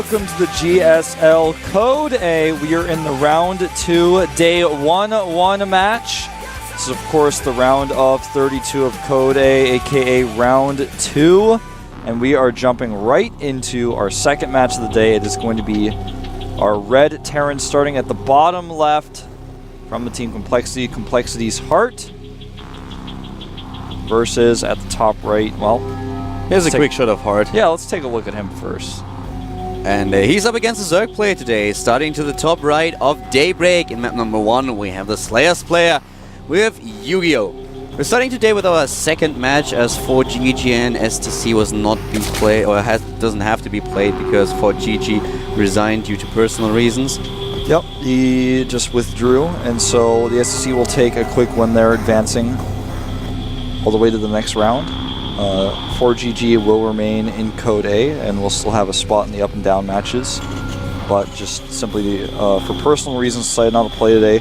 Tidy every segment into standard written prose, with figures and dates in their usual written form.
welcome to the GSL Code A. We are in the round 2, day 1-1 match. This is, of course, the round of 32 of Code A, aka round 2. And we are jumping right into our second match of the day. It is going to be our red Terran starting at the bottom left from the team Complexity, Complexity's Heart, versus at the top right, well, here's a quick shot of Heart. Yeah, let's take a look at him first. And he's up against the Zerg player today, starting to the top right of Daybreak. In map number 1, we have the Slayers player with Yu-Gi-Oh! We're starting today with our second match, as 4GG STC was not being played, or doesn't have to be played because 4GG resigned due to personal reasons. Yep, he just withdrew, and so the STC will take a quick win there, advancing all the way to the next round. 4GG will remain in Code A, and we'll still have a spot in the up and down matches, but just simply for personal reasons decided not to play today.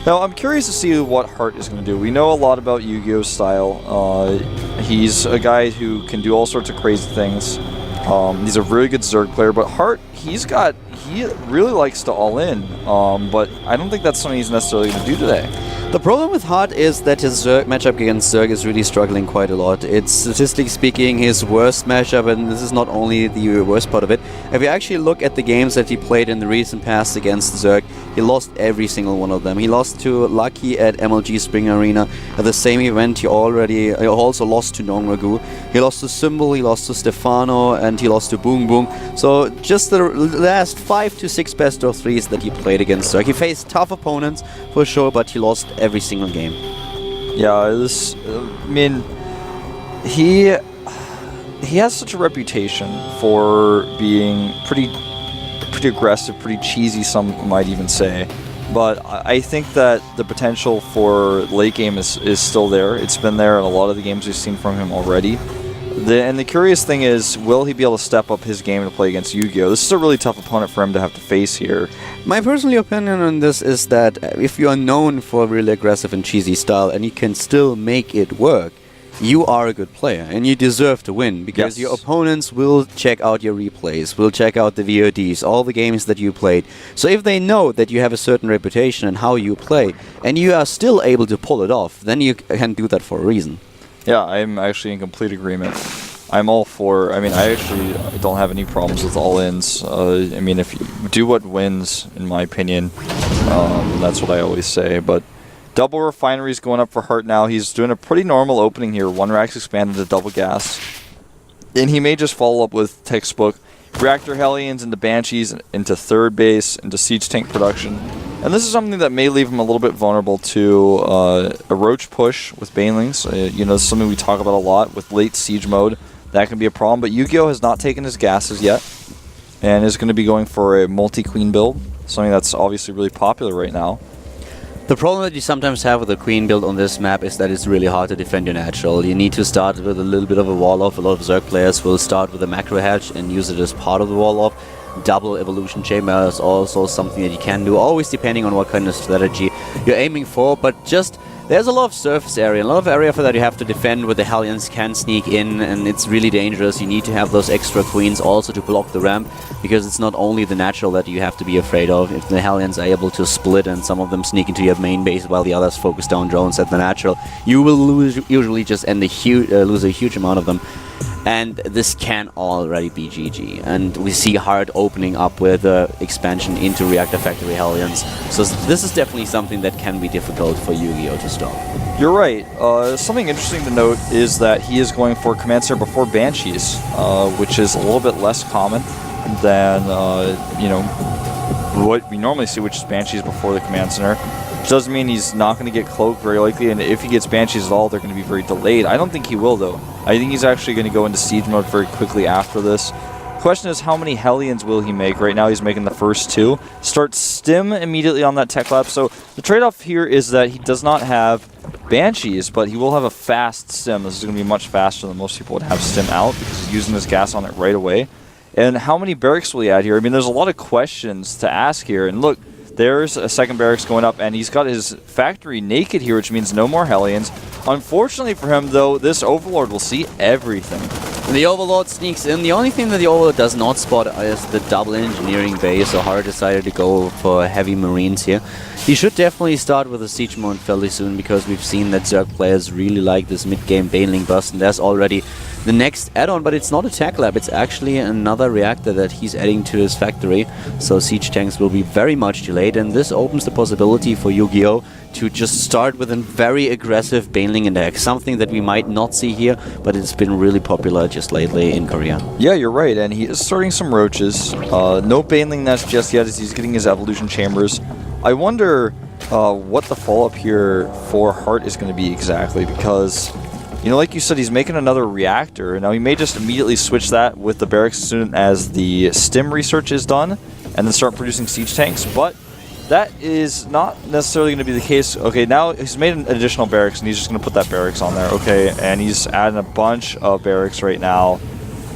Now, I'm curious to see what Hart is going to do. We know a lot about Yu-Gi-Oh's style. He's a guy who can do all sorts of crazy things. He's a really good Zerg player, but Hart, he really likes to all in, but I don't think that's something he's necessarily going to do today. The problem with Hart is that his Zerg matchup against Zerg is really struggling quite a lot. It's, statistically speaking, his worst matchup, and this is not only the worst part of it. If you actually look at the games that he played in the recent past against Zerg, he lost every single one of them. He lost to Lucky at MLG Spring Arena. At the same event, he also lost to Nonragu. He lost to Symbol, he lost to Stefano, and he lost to Boom Boom. So just the last 5 to 6 best of 3s that he played against Zerg. He faced tough opponents for sure, but he lost every single game. Yeah, I mean, he has such a reputation for being pretty aggressive, pretty cheesy, some might even say. But I think that the potential for late game is still there. It's been there in a lot of the games we've seen from him already. And the curious thing is, will he be able to step up his game to play against Yu-Gi-Oh? This is a really tough opponent for him to have to face here. My personal opinion on this is that if you are known for a really aggressive and cheesy style and you can still make it work, you are a good player and you deserve to win, because your opponents will check out your replays, will check out the VODs, all the games that you played. So if they know that you have a certain reputation and how you play, and you are still able to pull it off, then you can do that for a reason. Yeah, I'm actually in complete agreement. I'm all for, I actually don't have any problems with all-ins. If you do what wins, in my opinion, that's what I always say. But double refineries going up for Hart now. He's doing a pretty normal opening here. 1 Rax expanded to double gas. And he may just follow up with textbook Reactor Hellions into Banshees, into third base, into Siege Tank production. And this is something that may leave him a little bit vulnerable to a Roach push with Banelings. This is something we talk about a lot with late Siege mode. That can be a problem, but Yu-Gi-Oh has not taken his gases yet, and is going to be going for a multi-queen build, something that's obviously really popular right now. The problem that you sometimes have with the queen build on this map is that it's really hard to defend your natural. You need to start with a little bit of a wall-off. A lot of Zerg players will start with a macro hatch and use it as part of the wall-off. Double evolution chamber is also something that you can do, always depending on what kind of strategy you're aiming for, but just there's a lot of surface area, a lot of area for that you have to defend where the Hellions can sneak in, and it's really dangerous. You need to have those extra queens also to block the ramp, because it's not only the natural that you have to be afraid of. If the Hellions are able to split and some of them sneak into your main base while the others focus down drones at the natural, you will usually just lose a huge amount of them. And this can already be GG. And we see Hard opening up with expansion into Reactor Factory Hellions. So this is definitely something that can be difficult for Yu-Gi-Oh to stop. You're right. Something interesting to note is that he is going for Command Center before Banshees, which is a little bit less common than what we normally see, which is Banshees before the Command Center. Doesn't mean he's not going to get cloaked very likely, and if he gets Banshees at all, they're going to be very delayed. I don't think he will, though. I think he's actually going to go into Siege mode very quickly after this. Question is, how many Hellions will he make? Right now, he's making the first 2. Start Stim immediately on that Tech Lab. So the trade-off here is that he does not have Banshees, but he will have a fast Stim. This is going to be much faster than most people would have Stim out, because he's using his gas on it right away. And how many barracks will he add here? There's a lot of questions to ask here. And look, there's a second barracks going up, and he's got his factory naked here, which means no more Hellions. Unfortunately for him, though, this Overlord will see everything. The Overlord sneaks in. The only thing that the Overlord does not spot is the double engineering base, so Hart decided to go for heavy Marines here. He should definitely start with a siege mode fairly soon, because we've seen that Zerg players really like this mid-game Baneling burst, and there's already the next add-on, but it's not a tech lab, it's actually another reactor that he's adding to his factory, so siege tanks will be very much delayed, and this opens the possibility for Yu-Gi-Oh! To just start with a very aggressive Baneling attack, something that we might not see here, but it's been really popular just lately in Korea. Yeah, you're right, and he is starting some roaches. No Baneling nest just yet as he's getting his evolution chambers. I wonder what the follow-up here for Hart is going to be exactly, because, you know, like you said, he's making another reactor. Now, he may just immediately switch that with the barracks as soon as the STIM research is done, and then start producing siege tanks, but that is not necessarily going to be the case. Okay, now he's made an additional barracks, and he's just going to put that barracks on there. Okay, and he's adding a bunch of barracks right now.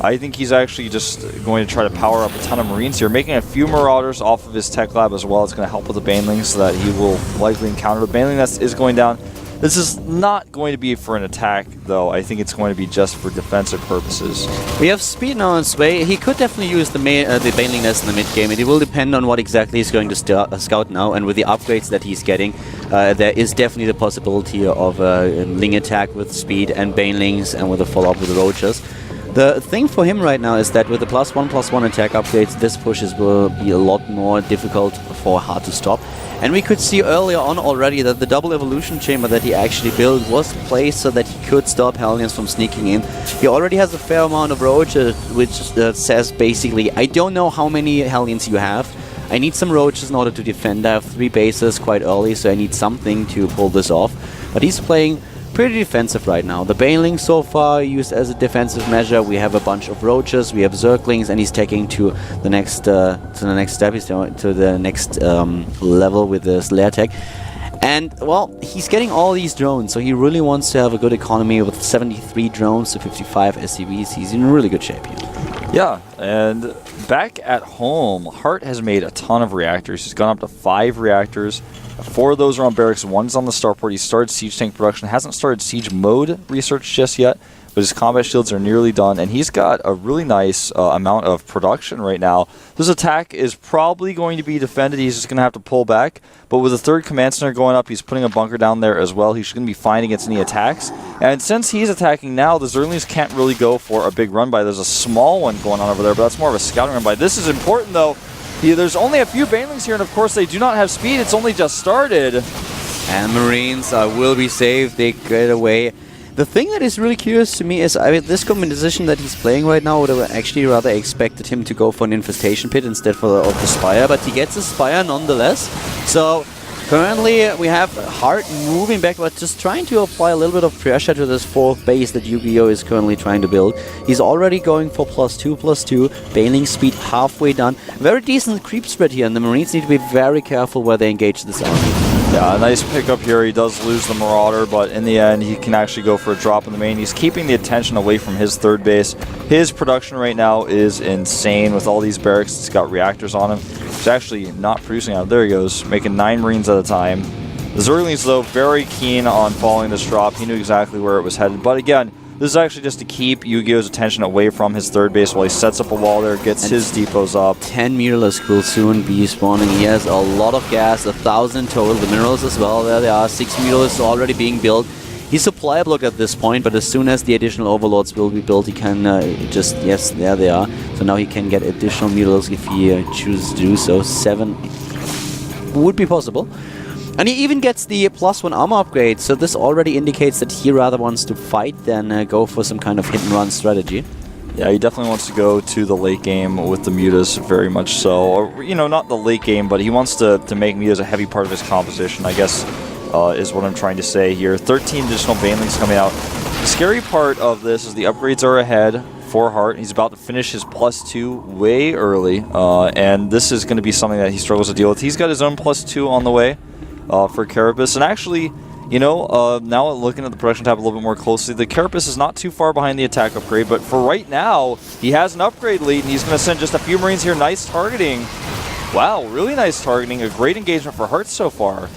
I think he's actually just going to try to power up a ton of Marines here, making a few Marauders off of his tech lab as well. It's going to help with the Banelings so that he will likely encounter the Baneling that is going down. This is not going to be for an attack, though. I think it's going to be just for defensive purposes. We have speed now on his way. He could definitely use the Baneling nest in the mid-game. It will depend on what exactly he's going to scout now, and with the upgrades that he's getting, there is definitely the possibility of a Ling attack with speed and Banelings, and with a follow-up with the Roaches. The thing for him right now is that with the +1/+1 attack upgrades, this pushes will be a lot more difficult for Hart to stop. And we could see earlier on already that the double evolution chamber that he actually built was placed so that he could stop Hellions from sneaking in. He already has a fair amount of roaches, which says basically, I don't know how many Hellions you have. I need some roaches in order to defend. I have 3 bases quite early, so I need something to pull this off. But he's playing pretty defensive right now. The Baneling so far used as a defensive measure. We have a bunch of roaches, we have Zerglings, and he's taking to the next step. He's to the next level with the Slayer tech. And, well, he's getting all these drones, so he really wants to have a good economy with 73 drones to 55 SCVs. He's in really good shape here. Yeah, and back at home, Hart has made a ton of reactors. He's gone up to 5 reactors. 4 of those are on barracks, 1's on the starport. He started siege tank production, hasn't started siege mode research just yet, but his combat shields are nearly done, and he's got a really nice amount of production right now. This attack is probably going to be defended. He's just going to have to pull back, but with the 3rd command center going up, he's putting a bunker down there as well. He's going to be fine against any attacks, and since he's attacking now, the Zerglings can't really go for a big run by. There's a small one going on over there, but that's more of a scouting run by. This is important, though. There's only a few Banelings here, and of course they do not have speed. It's only just started. And Marines will be saved. They get away. The thing that is really curious to me is this composition that he's playing right now, would have actually rather expected him to go for an Infestation Pit instead of the Spire, but he gets a Spire nonetheless. So currently we have Hart moving back, but just trying to apply a little bit of pressure to this 4th base that Yu-Gi-Oh! Is currently trying to build. He's already going for +2/+2, Baneling speed halfway done. Very decent creep spread here, and the Marines need to be very careful where they engage this army. Yeah, a nice pickup here. He does lose the Marauder, but in the end, he can actually go for a drop in the main. He's keeping the attention away from his 3rd base. His production right now is insane with all these barracks. It's got reactors on him. He's actually not producing out. There he goes, making 9 Marines at a time. The Zerglings, though, very keen on following this drop. He knew exactly where it was headed. But again, this is actually just to keep Yu-Gi-Oh's attention away from his 3rd base while he sets up a wall there, gets his depots up. 10 Mutalisk will soon be spawning. He has a lot of gas, 1,000 total. The minerals as well, there they are. 6 Mutalisks already being built. He's supply blocked at this point, but as soon as the additional Overlords will be built, he can yes, there they are. So now he can get additional Mutalisks if he chooses to do so. 7 would be possible. And he even gets the +1 armor upgrade, so this already indicates that he rather wants to fight than go for some kind of hit-and-run strategy. Yeah, he definitely wants to go to the late game with the Mutas, very much so. Or, you know, not the late game, but he wants to make Mutas a heavy part of his composition, I guess, is what I'm trying to say here. 13 additional Banelings coming out. The scary part of this is the upgrades are ahead for Hart. He's about to finish his +2 way early, and this is going to be something that he struggles to deal with. He's got his own +2 on the way. For Carapace, and actually, you know, now looking at the production tab a little bit more closely, the Carapace is not too far behind the attack upgrade, but for right now, he has an upgrade lead, and he's going to send just a few Marines here. Nice targeting. Wow, really nice targeting. A great engagement for Hart so far.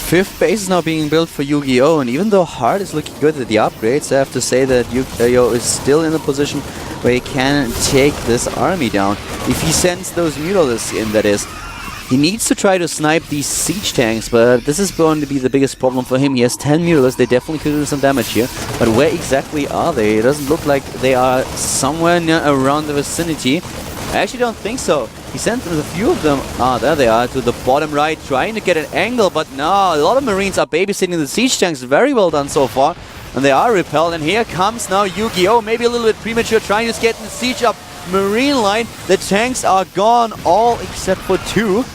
5th base is now being built for Yu-Gi-Oh! And even though Hart is looking good at the upgrades, I have to say that Yu-Gi-Oh! Is still in a position where he can take this army down. If he sends those Mutalisks in, that is, he needs to try to snipe these siege tanks, but this is going to be the biggest problem for him. He has 10 Mutalisks, they definitely could do some damage here. But where exactly are they? It doesn't look like they are somewhere near around the vicinity. I actually don't think so. He sent a few of them, there they are, to the bottom right, trying to get an angle, but no, a lot of Marines are babysitting the siege tanks. Very well done so far. And they are repelled, and here comes now Yu-Gi-Oh! Maybe a little bit premature, trying to get in the siege up Marine line. The tanks are gone, all except for 2.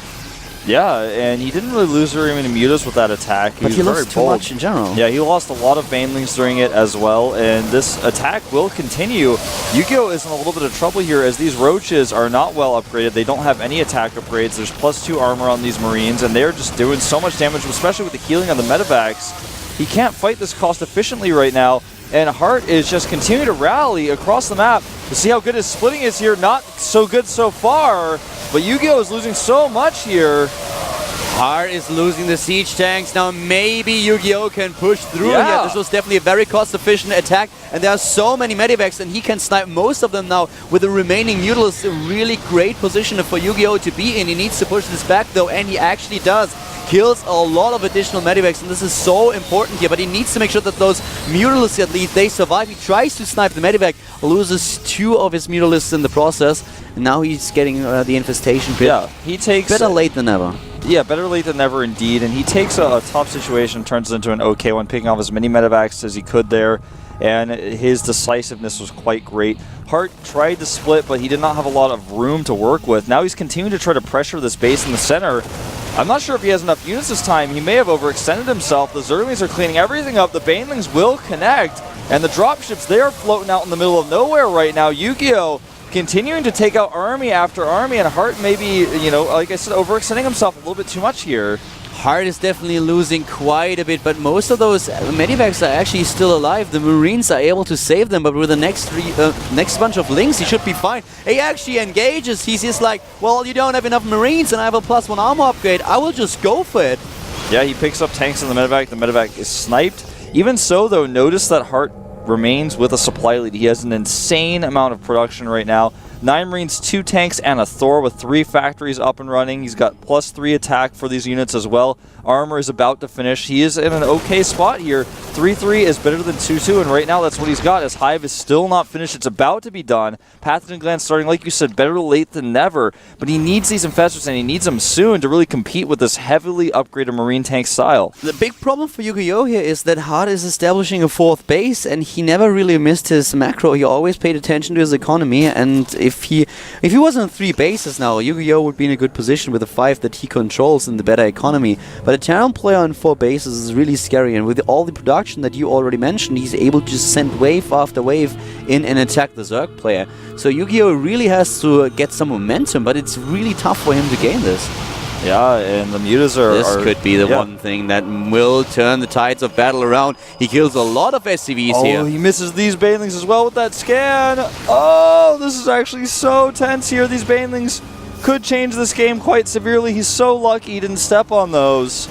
Yeah, and he didn't really lose very many mutas with that attack. But he lost too much in general. Yeah, he lost a lot of banelings during it as well, and this attack will continue. Yu-Gi-Oh! Is in a little bit of trouble here as these roaches are not well upgraded. They don't have any attack upgrades. There's +2 armor on these Marines, and they're just doing so much damage, especially with the healing on the medevacs. He can't fight this cost efficiently right now, and Hart is just continuing to rally across the map to see how good his splitting is here. Not so good so far, but Yu-Gi-Oh! Is losing so much here. Hart is losing the siege tanks. Now maybe Yu-Gi-Oh! Can push through here. This was definitely a very cost-efficient attack, and there are so many medevacs, and he can snipe most of them now with the remaining Mutalisks. A really great position for Yu-Gi-Oh! To be in. He needs to push this back though, and he actually does. Kills a lot of additional medevacs, and this is so important here, but he needs to make sure that those Mutalisks at least, they survive. He tries to snipe the medevac, loses 2 of his Mutalisks in the process, and now he's getting the infestation bit. Yeah, he takes... Better late than never. Yeah, better late than never indeed, and he takes a tough situation, turns it into an okay one, picking off as many medevacs as he could there, and his decisiveness was quite great. Hart tried to split, but he did not have a lot of room to work with. Now he's continuing to try to pressure this base in the center. I'm not sure if he has enough units this time. He may have overextended himself. The Zerglings are cleaning everything up. The Banelings will connect, and the dropships, they are floating out in the middle of nowhere right now. Yu-Gi-Oh! Continuing to take out army after army, and Hart maybe, you know, like I said, overextending himself a little bit too much here. Hart is definitely losing quite a bit, but most of those medivacs are actually still alive. The Marines are able to save them, but with the next bunch of links, he should be fine. He actually engages. He's just like, well, you don't have enough Marines, and I have a +1 armor upgrade. I will just go for it. Yeah, he picks up tanks in the medevac. The medevac is sniped. Even so, though, notice that Hart remains with a supply lead. He has an insane amount of production right now. 9 Marines, 2 tanks, and a Thor with 3 factories up and running. He's got +3 attack for these units as well. Armor is about to finish. He is in an okay spot here. 3-3 is better than 2-2, and right now that's what he's got. His Hive is still not finished. It's about to be done. Pathogen Gland starting, like you said, better late than never, but he needs these infestors, and he needs them soon to really compete with this heavily upgraded Marine tank style. The big problem for Yu-Gi-Oh! Here is that Hart is establishing a 4th base, and he never really missed his macro. He always paid attention to his economy, and if he was on 3 bases now, Yu-Gi-Oh! Would be in a good position with the 5 that he controls in the better economy. But a town player on 4 bases is really scary, and with all the production that you already mentioned, he's able to just send wave after wave in and attack the Zerg player. So Yu-Gi-Oh! Really has to get some momentum, but it's really tough for him to gain this. Yeah, and the mutas are... This could be the one thing that will turn the tides of battle around. He kills a lot of SCVs here. Oh, he misses these Banelings as well with that scan. Oh, this is actually so tense here. These Banelings could change this game quite severely. He's so lucky he didn't step on those.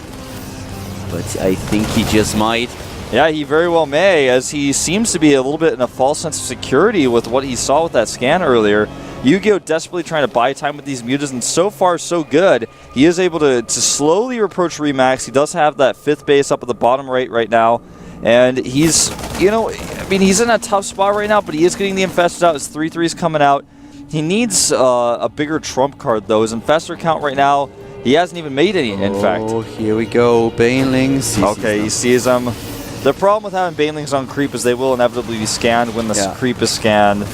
But I think he just might. Yeah, he very well may, as he seems to be a little bit in a false sense of security with what he saw with that scan earlier. Yu-Gi-Oh! Desperately trying to buy time with these mutas, and so far so good. He is able to slowly approach Remax. He does have that 5th base up at the bottom right now. And he's, you know, I mean, he's in a tough spot right now, but he is getting the infestors out. His 3-3's coming out. He needs a bigger trump card, though. His infestor count right now, he hasn't even made any, in fact. Oh, here we go. Banelings. Okay, he sees them. The problem with having Banelings on creep is they will inevitably be scanned when the creep is scanned.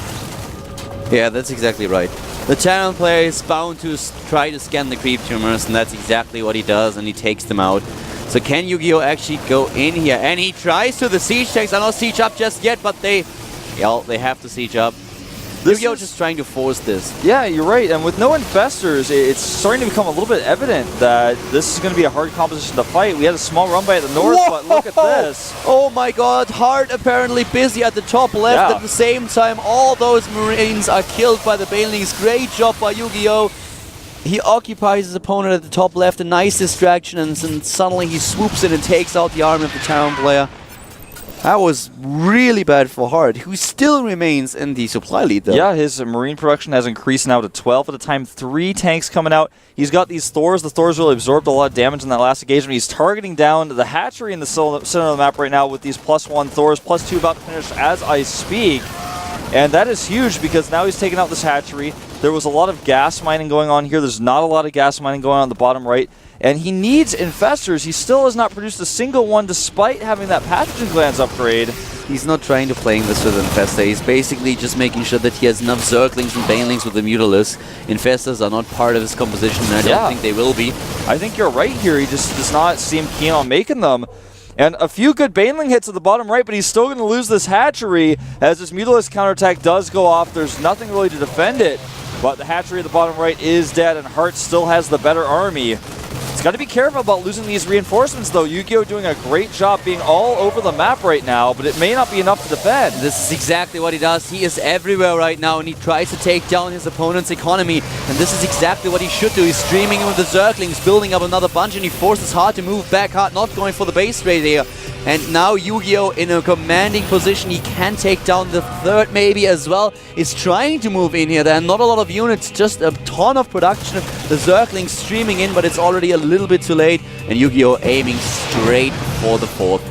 Yeah, that's exactly right. The channel player is bound to try to scan the creep tumors, and that's exactly what he does, and he takes them out. So can Yu-Gi-Oh! Actually go in here? And he tries to. The siege tanks are not siege up just yet, but they have to siege up. Yu-Gi-Oh! Just trying to force this. Yeah, you're right. And with no infestors, it's starting to become a little bit evident that this is going to be a hard composition to fight. We had a small run by at the north, but look at this. Oh my god, Hart apparently busy at the top left at the same time. All those Marines are killed by the Banelings. Great job by Yu-Gi-Oh! He occupies his opponent at the top left, a nice distraction, and then suddenly he swoops in and takes out the army of the Terran player. That was really bad for Hart, who still remains in the supply lead, though. Yeah, his Marine production has increased now to 12 at a time. 3 tanks coming out. He's got these Thors. The Thors really absorbed a lot of damage in that last engagement. He's targeting down the hatchery in the center of the map right now with these +1 Thors, +2 about to finish as I speak. And that is huge because now he's taking out this hatchery. There was a lot of gas mining going on here. There's not a lot of gas mining going on the bottom right. And he needs infestors. He still has not produced a single one despite having that pathogen glands upgrade. He's not trying to play this with Infestor. He's basically just making sure that he has enough Zerglings and Banelings with the Mutalisk. Infestors are not part of his composition, and I don't think they will be. I think you're right here. He just does not seem keen on making them. And a few good Baneling hits at the bottom right, but he's still going to lose this hatchery as this Mutalisk counterattack does go off. There's nothing really to defend it. But the hatchery at the bottom right is dead, and Hart still has the better army. He's got to be careful about losing these reinforcements, though. Yu-Gi-Oh! Doing a great job being all over the map right now, but it may not be enough to defend. This is exactly what he does. He is everywhere right now, and he tries to take down his opponent's economy. And this is exactly what he should do. He's streaming with the Zerglings, building up another bunch, and he forces Hart to move back. Hart not going for the base raid here. And now Yu-Gi-Oh! In a commanding position. He can take down the third maybe as well. He's trying to move in here. There are not a lot of units, just a ton of production. The Zerglings streaming in, but it's already a little bit too late. And Yu-Gi-Oh! Aiming straight for the fourth.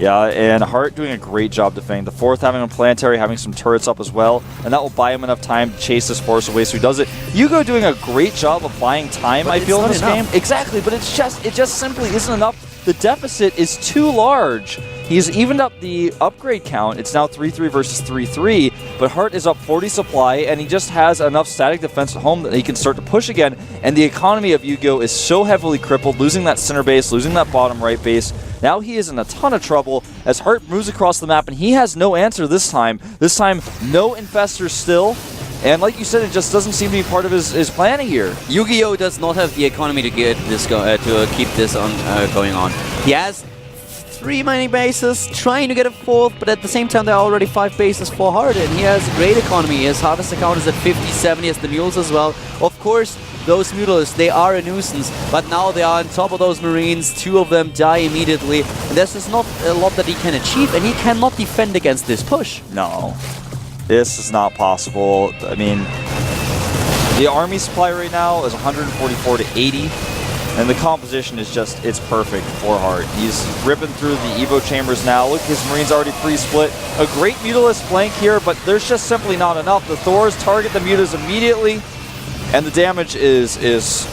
Yeah, and Hart doing a great job defending the fourth, having a planetary, having some turrets up as well, and that will buy him enough time to chase this force away, so he does it. Yu-Gi-Oh! Doing a great job of buying time, I feel, in this game. Exactly, but it just simply isn't enough. The deficit is too large. He's evened up the upgrade count. It's now 3-3 versus 3-3, but Hart is up 40 supply, and he just has enough static defense at home that he can start to push again, and the economy of Yu-Gi-Oh! Is so heavily crippled, losing that center base, losing that bottom right base. Now he is in a ton of trouble as Hart moves across the map, and he has no answer this time. This time, no infestors still. And like you said, it just doesn't seem to be part of his planning here. Yu-Gi-Oh! Does not have the economy to get this to keep this on going on. He has 3 mining bases, trying to get a 4th, but at the same time there are already 5 bases for Hart, and he has a great economy. His harvest account is at 57, he has the mules as well. Of course, those Mutalisks, they are a nuisance, but now they are on top of those Marines. 2 of them die immediately, and there's just not a lot that he can achieve, and he cannot defend against this push. No. This is not possible. I mean, the army supply right now is 144 to 80, and the composition is just, it's perfect for Hart. He's ripping through the Evo chambers now. Look, his Marines already pre-split. A great Mutalisk flank here, but there's just simply not enough. The Thors target the Mutas immediately, and the damage is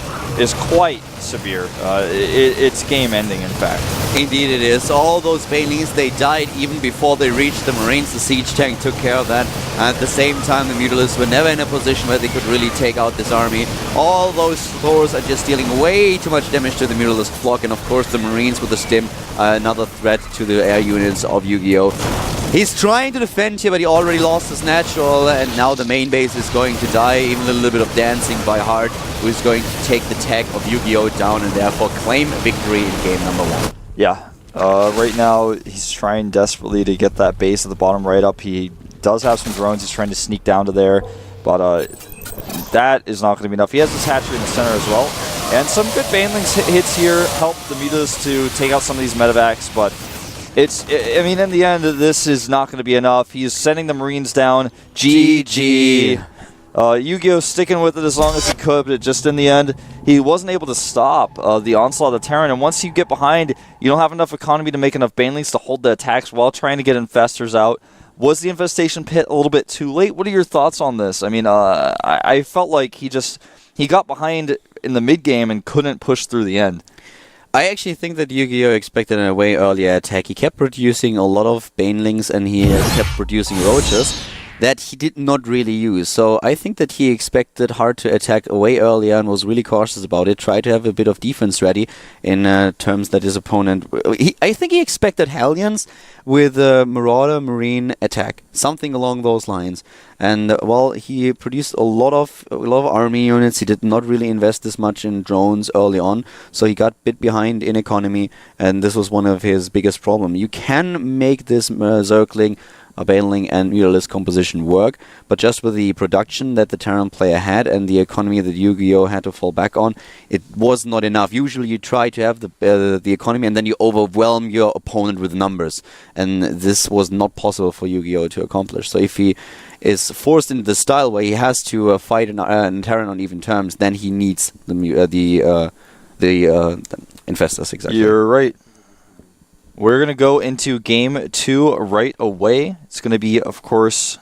quite severe. It's game-ending, in fact. Indeed it is. All those Banelings, they died even before they reached the Marines. The siege tank took care of that. At the same time, the Mutalisks were never in a position where they could really take out this army. All those Thors are just dealing way too much damage to the Mutalisk flock, and of course the Marines with the stim, another threat to the air units of Yu-Gi-Oh! He's trying to defend here, but he already lost his natural, and now the main base is going to die. Even a little bit of dancing by Hart, who is going to take the tech of Yu-Gi-Oh! Down and therefore claim victory in game number 1. Yeah, right now he's trying desperately to get that base at the bottom right up. He does have some drones. He's trying to sneak down to there, but that is not going to be enough. He has this hatchery in the center as well, and some good Banelings hits here help the Mutas to take out some of these medevacs, but I mean, in the end, this is not going to be enough. He's sending the Marines down. GG. Yu-Gi-Oh! Sticking with it as long as he could, but just in the end, he wasn't able to stop the onslaught of the Terran. And once you get behind, you don't have enough economy to make enough Banelings to hold the attacks while trying to get infestors out. Was the infestation pit a little bit too late? What are your thoughts on this? I mean, I felt like he got behind in the mid-game and couldn't push through the end. I actually think that Yu-Gi-Oh! Expected a way earlier attack. He kept producing a lot of Banelings, and he kept producing Roaches that he did not really use. So I think that he expected Hart to attack way earlier and was really cautious about it. Tried to have a bit of defense ready in terms that his opponent... I think he expected Hellions with a Marauder Marine attack. Something along those lines. And well, he produced a lot of army units. He did not really invest this much in drones early on, so he got a bit behind in economy, and this was one of his biggest problems. You can make this Zergling baneling and Mutalisk composition work, but just with the production that the Terran player had and the economy that Yu-Gi-Oh had to fall back on, it was not enough. Usually you try to have the economy and then you overwhelm your opponent with numbers, and this was not possible for Yu-Gi-Oh to accomplish. So if he is forced into the style where he has to fight an Terran on even terms, then he needs the Infestors, exactly. You're right. We're going to go into game 2 right away. It's going to be, of course,